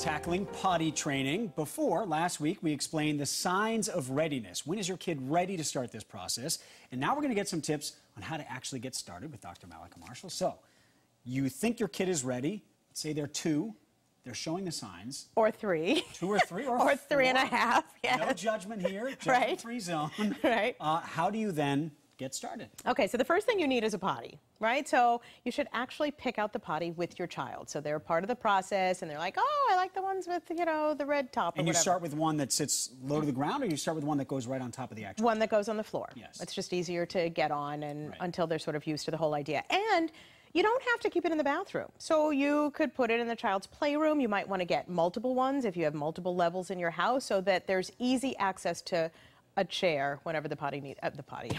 tackling potty training. Last week, we explained the signs of readiness. When is your kid ready to start this process? And now we're going to get some tips on how to actually get started with Dr. Mallika Marshall. So, you think your kid is ready. Say they're 2. They're showing the signs. Or 3. 2 or 3 or 4. 3 and a half. Yes. No judgment here. Judgment-free zone. Right. How do you then get started? Okay, so the first thing you need is a potty, right? So you should actually pick out the potty with your child. So they're part of the process, and they're like, oh, I like the ones with, you know, the red top or And you whatever. start with one that sits low to the ground, or you start with one that goes right on top of the actual? One that goes on the floor. Yes. It's just easier to get on and Right. until they're sort of used to the whole idea. And you don't have to keep it in the bathroom. So you could put it in the child's playroom. You might want to get multiple ones if you have multiple levels in your house so that there's easy access to a chair whenever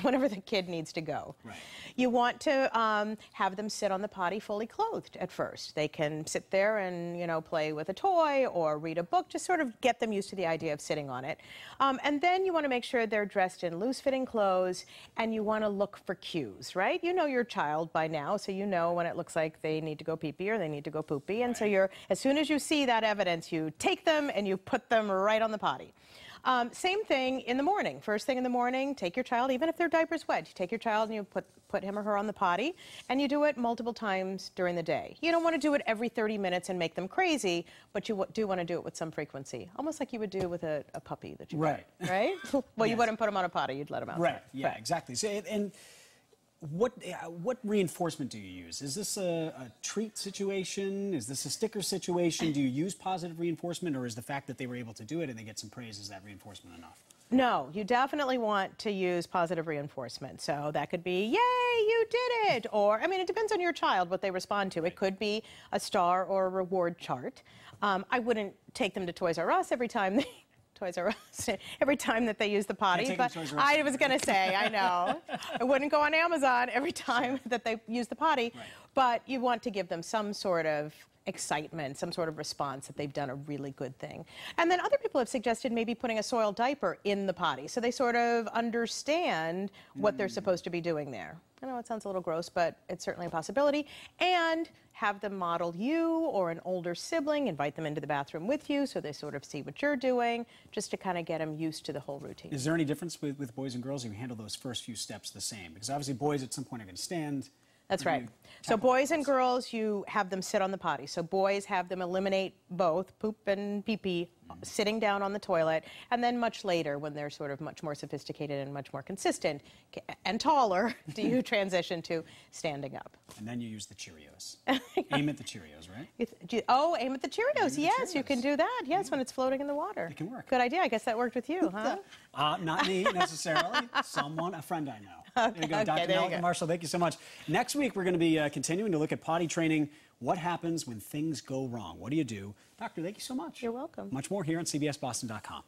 whenever the kid needs to go. Right. You want to have them sit on the potty fully clothed at first. They can sit there and, you know, play with a toy or read a book, just sort of get them used to the idea of sitting on it. And then you want to make sure they're dressed in loose-fitting clothes, and you want to look for cues, right? You know your child by now, so you know when it looks like they need to go pee-pee or they need to go poopy. And so as soon as you see that evidence, you take them and you put them right on the potty. Same thing in the morning. First thing in the morning, take your child, even if their diaper's wet, you take your child and you put him or her on the potty, and you do it multiple times during the day. You don't want to do it every 30 minutes and make them crazy, but you do want to do it with some frequency, almost like you would do with a puppy that you Right. got, right? Well, Yes. You wouldn't put him on a potty, you'd let him out. Right, yeah, exactly. So, and what reinforcement do you use? Is this a treat situation? Is this a sticker situation? Do you use positive reinforcement, or is the fact that they were able to do it and they get some praise, is that reinforcement enough? No, you definitely want to use positive reinforcement. So that could be, yay, you did it. Or, I mean, it depends on your child, what they respond to. It could be a star or a reward chart. I wouldn't take them to Toys R Us every time every time that they use the potty. But I was going to say, I know. I wouldn't go on Amazon every time that they use the potty. Right. But you want to give them some sort of excitement, some sort of response that they've done a really good thing. And then other people have suggested maybe putting a soiled diaper in the potty so they sort of understand what they're supposed to be doing there. I know it sounds a little gross, but it's certainly a possibility. And have them model you or an older sibling, invite them into the bathroom with you so they sort of see what you're doing, just to kind of get them used to the whole routine. Is there any difference with boys and girls? Or you handle those first few steps the same? Because obviously boys at some point are going to stand. That's right. So boys and girls, you have them sit on the potty. So boys have them eliminate both poop and pee-pee sitting down on the toilet, and then much later, when they're sort of much more sophisticated and much more consistent and taller, do you transition to standing up. And then you use the Cheerios. Aim at the Cheerios, right? Aim at the Cheerios. Yes, you can do that. Yes, when it's floating in the water. It can work. Good idea. I guess that worked with you, huh? Not me necessarily. A friend I know. Okay, there you go, Dr. Mallika Marshall. Thank you so much. Next week, we're going to be continuing to look at potty training. What happens when things go wrong? What do you do? Doctor, thank you so much. You're welcome. Much more here on CBSBoston.com.